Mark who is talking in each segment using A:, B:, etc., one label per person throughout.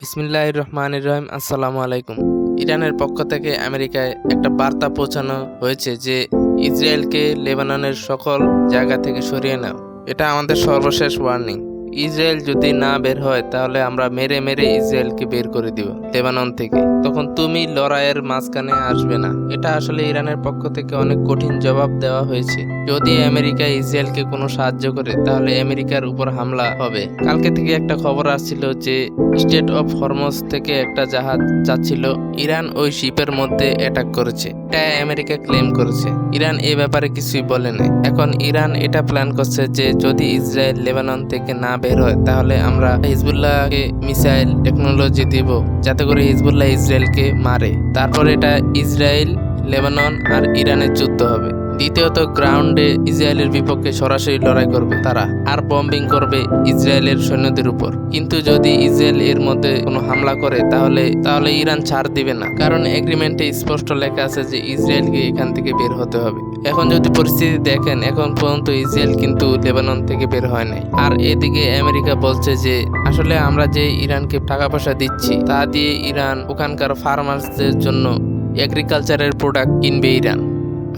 A: বিসমিল্লাহির রহমানির রহিম। আসসালামু আলাইকুম। ইরানের পক্ষ থেকে আমেরিকায় একটা বার্তা পৌঁছানো হয়েছে যে ইসরায়েলকে লেবাননের সকল জায়গা থেকে সরিয়ে নাও। এটা আমাদের সর্বশেষ ওয়ার্নিং। ইসরায়েল যদি না বের হয় তাহলে আমরা মেরে মেরে ইসরায়েলকে বের করে দিব লেবানন থেকে। তখন তুমি লড়াইয়ের মাঝখানে আসবে না। এটা আসলে ইরানের পক্ষ থেকে অনেক কঠিন জবাব দেওয়া হয়েছে। যদি আমেরিকা ইসরায়েলকে কোনো সাহায্য করে তাহলে আমেরিকার উপর হামলা হবে। কালকে থেকে একটা খবর আসছিল যে স্টেট অফ হরমুজ থেকে একটা জাহাজ যাচ্ছিল, ইরান ওই শিপের মধ্যে অ্যাটাক করেছে। এটা আমেরিকা ক্লেম করেছে। ইরান এ ব্যাপারে কিছুই বলে নাই। এখন ইরান এটা প্ল্যান করছে যে যদি ইসরায়েল লেবানন থেকে না বের হয় তাহলে আমরা হিজবুল্লাহকে মিসাইল টেকনোলজি দিব যাতে করে হিজবুল্লাহ ইসরায়েলকে মারে। তারপর এটা ইসরায়েল, লেবানন আর ইরানের যুদ্ধ হবে। দ্বিতীয়ত গ্রাউন্ডে ইসরায়েলের বিপক্ষে সরাসরি লড়াই করবে তারা, আর বম্বিং করবে ইসরায়েলের সৈন্যদের উপর। কিন্তু যদি ইসরায়েল এর মধ্যে কোনো হামলা করে তাহলে ইরান ছাড় দিবে না, কারণ এগ্রিমেন্টে স্পষ্ট লেখা আছে যে ইসরায়েলকে এখান থেকে বের হতে হবে। এখন যদি পরিস্থিতি দেখেন, এখন পর্যন্ত ইসরায়েল কিন্তু লেবানন থেকে বের হয় নাই। আর এদিকে আমেরিকা বলছে যে আসলে আমরা যে ইরানকে টাকা পয়সা দিচ্ছি তা দিয়ে ইরান ওখানকার ফার্মার্সদের জন্য এগ্রিকালচারের প্রোডাক্ট কিনবে ইরান।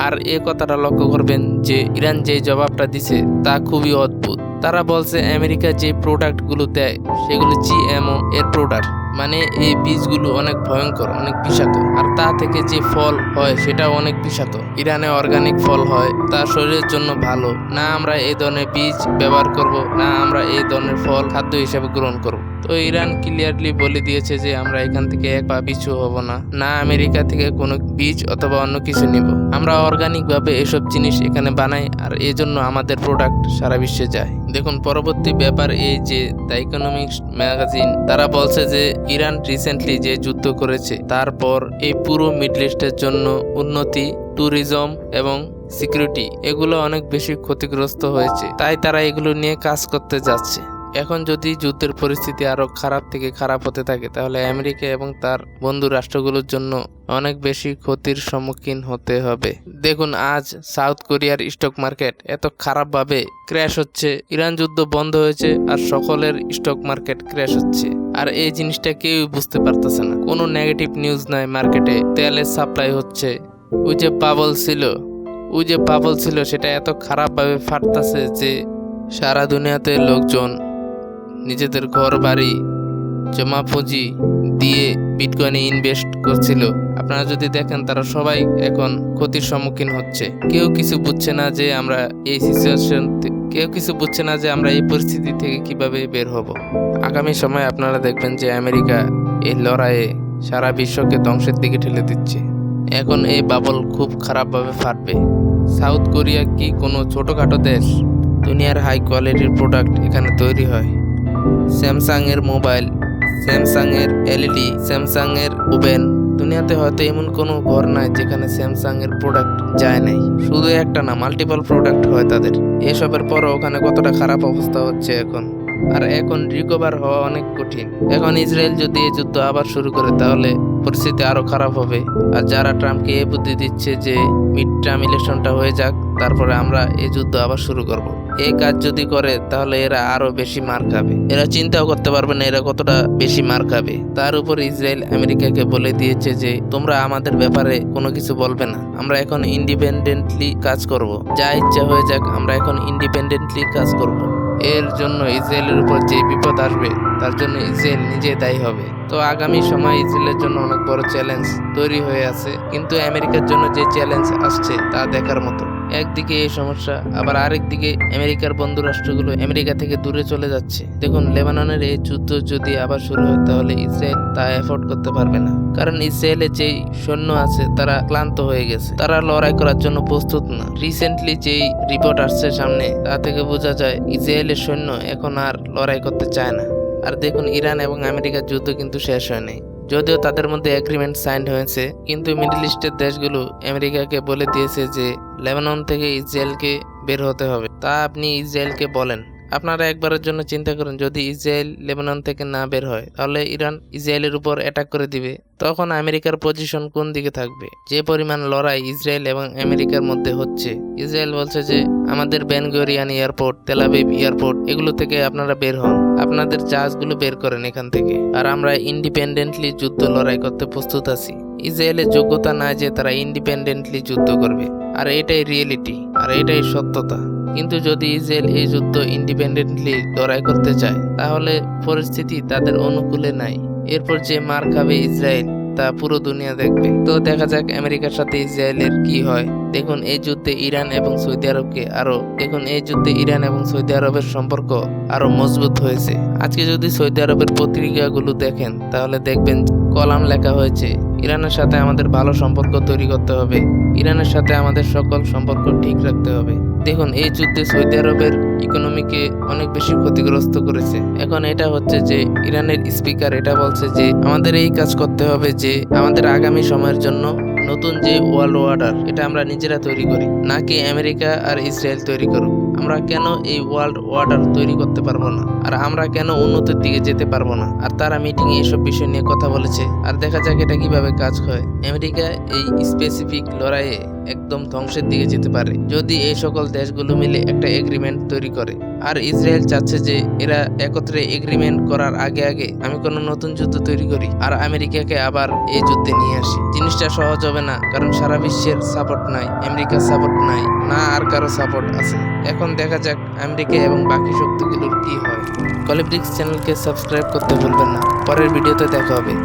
A: আর এ কথাটা লক্ষ্য করবেন যে ইরান যে জবাবটা দিছে তা খুবই অদ্ভুত। তারা বলছে আমেরিকা যে প্রোডাক্টগুলো দেয় সেগুলো জিএমও এর প্রোডাক্ট, মানে এই বীজগুলো অনেক ভয়ঙ্কর, অনেক বিষাক্ত। আর তা থেকে যে ফল হয় সেটাও অনেক বিষাক্ত। ইরানে অর্গানিক ফল হয়, তা শরীরের জন্য ভালো না। আমরা এই ধরনের বীজ ব্যবহার করব না, আমরা এই ধরনের ফল খাদ্য হিসেবে গ্রহণ করব। তো ইরান ক্লিয়ারলি বলে দিয়েছে যে আমরা এখান থেকে এক পা পিছু হব না, না আমেরিকা থেকে কোনো বীজ অথবা অন্য কিছু নিব। আমরা অর্গানিক ভাবে এসব জিনিস এখানে বানাই, আর এই জন্য আমাদের প্রোডাক্ট সারা বিশ্বে যায়। দেখুন পরবর্তী ব্যাপার এই যে দ্য ইকোনমিক্স ম্যাগাজিন, তারা বলছে যে ইরান রিসেন্টলি যে যুদ্ধ করেছে তারপর এই পুরো মিডল ইস্টের জন্য উন্নতি, ট্যুরিজম এবং সিকিউরিটি এগুলো অনেক বেশি ক্ষতিগ্রস্ত হয়েছে। তাই তারা এগুলো নিয়ে কাজ করতে যাচ্ছে। এখন যদি যুদ্ধের পরিস্থিতি আরো খারাপ থেকে খারাপ হতে থাকে তাহলে আমেরিকা এবং তার বন্ধু রাষ্ট্রগুলোর জন্য অনেক বেশি ক্ষতির সম্মুখীন হতে হবে। দেখুন আজ সাউথ কোরিয়ার স্টক মার্কেট এত খারাপভাবে ক্র্যাশ হচ্ছে। ইরান যুদ্ধ বন্ধ হয়েছে আর সকলের স্টক মার্কেট ক্র্যাশ হচ্ছে, আর এই জিনিসটা কেউই বুঝতে পারতেছে না। কোনো নেগেটিভ নিউজ নাই মার্কেটে। তেলের সাপ্লাই হচ্ছে, ওই যে বাবল ছিল সেটা এত খারাপভাবে ফাটতেছে যে সারা দুনিয়াতে লোকজন নিজেদের ঘর বাড়ি জমা পুঁজি দিয়ে বিটকয়েনে ইনভেস্ট করছিল। আপনারা যদি দেখেন তারা সবাই এখন ক্ষতির সম্মুখীন হচ্ছে। কেউ কিছু বুঝছে না যে আমরা এই পরিস্থিতি থেকে কিভাবে বের হব। আগামী সময় আপনারা দেখবেন যে আমেরিকা এই লড়াইয়ে সারা বিশ্বকে ধ্বংসের দিকে ঠেলে দিচ্ছে। এখন এই বাবল খুব খারাপভাবে ফাটবে। সাউথ কোরিয়া কি কোনো ছোটখাটো দেশ? দুনিয়ার হাই কোয়ালিটির প্রোডাক্ট এখানে তৈরি হয়। স্যামসাং এর মোবাইল, স্যামসাং এর এলইডি, স্যামসাং এর ওভেন, দুনিয়াতে হয়তো এমন কোনো ঘর নাই যেখানে স্যামসাং এর প্রোডাক্ট যায় নাই। শুধু একটা না, মাল্টিপল প্রোডাক্ট হয় তাদের। এসবের পরও ওখানে কতটা খারাপ অবস্থা হচ্ছে এখন রিকভার হওয়া অনেক কঠিন। এখন ইসরায়েল যদি এই যুদ্ধ আবার শুরু করে তাহলে পরিস্থিতি আরো খারাপ হবে। আর যারা ট্রাম্পকে এই বুদ্ধি দিচ্ছে যে মিড টার্ম ইলেকশনটা হয়ে যাক তারপরে আমরা এই যুদ্ধ আবার শুরু করব, এই কাজ যদি করে তাহলে এরা আরো বেশি মার খাবে। এরা চিন্তাও করতে পারবে না এরা কতটা বেশি মার খাবে। তার উপর ইসরায়েল আমেরিকাকে বলে দিয়েছে যে তোমরা আমাদের ব্যাপারে কোনো কিছু বলবে না, আমরা এখন ইন্ডিপেন্ডেন্টলি কাজ করব, যা ইচ্ছা হয়ে যাক, আমরা এখন ইন্ডিপেন্ডেন্টলি কাজ করব। এর জন্য ইসরায়েলের উপর যে বিপদ আসবে তার জন্য ইসরায়েল নিজে দায়ী হবে। তো আগামী সময় ইসরায়েলের জন্য অনেক বড় চ্যালেঞ্জ তৈরি হয়ে আছে, কিন্তু আমেরিকার জন্য যে চ্যালেঞ্জ আসছে তা দেখার মতো। একদিকে এই সমস্যা, আবার আরেকদিকে আমেরিকার বন্ধু রাষ্ট্রগুলো আমেরিকা থেকে দূরে চলে যাচ্ছে। দেখুন লেবাননের এই যুদ্ধ যদি আবার শুরু হয় তাহলে ইসরায়েল তা এফোর্ড করতে পারবে না, কারণ ইসরায়েলের যেই সৈন্য আছে তারা ক্লান্ত হয়ে গেছে, তারা লড়াই করার জন্য প্রস্তুত না। রিসেন্টলি যেই রিপোর্ট আসছে সামনে তা থেকে বোঝা যায় ইসরায়েলের সৈন্য এখন আর লড়াই করতে চায় না। আর দেখুন ইরান এবং আমেরিকার যুদ্ধ কিন্তু শেষ হয়নি, যদিও তাদের মধ্যে এগ্রিমেন্ট সাইন হয়েছে, কিন্তু মিডল ইস্টের দেশগুলো আমেরিকাকে বলে দিয়েছে যে লেবানন থেকে ইসরায়েলকে বের হতে হবে। তা আপনি ইসরায়েলকে বলেন আপনারা একবারের জন্য চিন্তা করুন, যদি ইসরায়েল লেবানন থেকে না বের হয় তাহলে ইরান ইসরায়েলের উপর অ্যাটাক করে দিবে। তখন আমেরিকার পজিশন কোন দিকে থাকবে? যে পরিমাণ লড়াই ইসরায়েল এবং আমেরিকার মধ্যে হচ্ছে, ইসরায়েল বলছে যে আমাদের Ben Gurion airport, Tel Aviv airport এগুলো থেকে আপনারা বের হন, আপনাদের জাহাজগুলো বের করেন এখান থেকে, আর আমরা ইন্ডিপেন্ডেন্টলি যুদ্ধ লড়াই করতে প্রস্তুত আছি। ইসরায়েলের যোগ্যতা না যে তারা ইন্ডিপেন্ডেন্টলি যুদ্ধ করবে, আর এটাই রিয়েলিটি, আর এটাই সত্যতা। কিন্তু যদি ইসরায়েল এই যুদ্ধ ইন্ডিপেন্ডেন্টলি লড়াই করতে চায় তাহলে পরিস্থিতি তাদের অনুকূলে নাই। এরপর যে মার খাবে ইসরায়েল তা পুরো দুনিয়া দেখবে। তো দেখা যাক আমেরিকার সাথে ইসরায়েলের কি হয়। দেখুন এই যুদ্ধে ইরান এবং সৌদি আরবের সম্পর্ক আরো মজবুত হয়েছে। আজকে যদি সৌদি আরবের পত্রিকাগুলো দেখেন তাহলে দেখবেন কলাম লেখা হয়েছে ইরানের সাথে আমাদের ভালো সম্পর্ক তৈরি করতে হবে, ইরানের সাথে আমাদের সকল সম্পর্ক ঠিক রাখতে হবে। দেখুন এই যুদ্ধে সৌদি আরবের ইকোনমিকে অনেক বেশি ক্ষতিগ্রস্ত করেছে। এখন এটা হচ্ছে যে ইরানের স্পিকার এটা বলছে যে আমাদের এই কাজ করতে হবে যে আমাদের আগামী সময়ের জন্য নতুন যে ওয়ার্ল্ড অর্ডার এটা আমরা নিজেরা তৈরি করি, নাকি আমেরিকা আর ইসরায়েল তৈরি করুক। আমরা কেন এই ওয়ার্ল্ড অর্ডার তৈরি করতে পারবো না, আর আমরা কেন উন্নতির দিকে যেতে পারবো না? আর তারা মিটিং এ এসব বিষয় নিয়ে কথা বলেছে, আর দেখা যাক এটা কিভাবে কাজ হয়। আমেরিকা এই স্পেসিফিক লড়াইয়ে একদম ধ্বংসের দিকে যেতে পারে যদি এই সকল দেশগুলো মিলে একটা এগ্রিমেন্ট তৈরি করে। আর ইসরায়েল চাচ্ছে যে এরা একত্রে এগ্রিমেন্ট করার আগে আগে আমি কোনো নতুন যুদ্ধ তৈরি করি আর আমেরিকাকে আবার এই যুদ্ধে নিয়ে আসি। জিনিসটা সহজ হবে না, কারণ সারা বিশ্বের সাপোর্ট নাই, আমেরিকার সাপোর্ট নাই, না আর কারো সাপোর্ট আছে। এখন দেখা যাক আমেরিকা এবং বাকি শক্তিগুলোর কি হয়। কলিব্রিক্স চ্যানেলকে সাবস্ক্রাইব করতে ভুলবেন না। পরের ভিডিওতে দেখা হবে।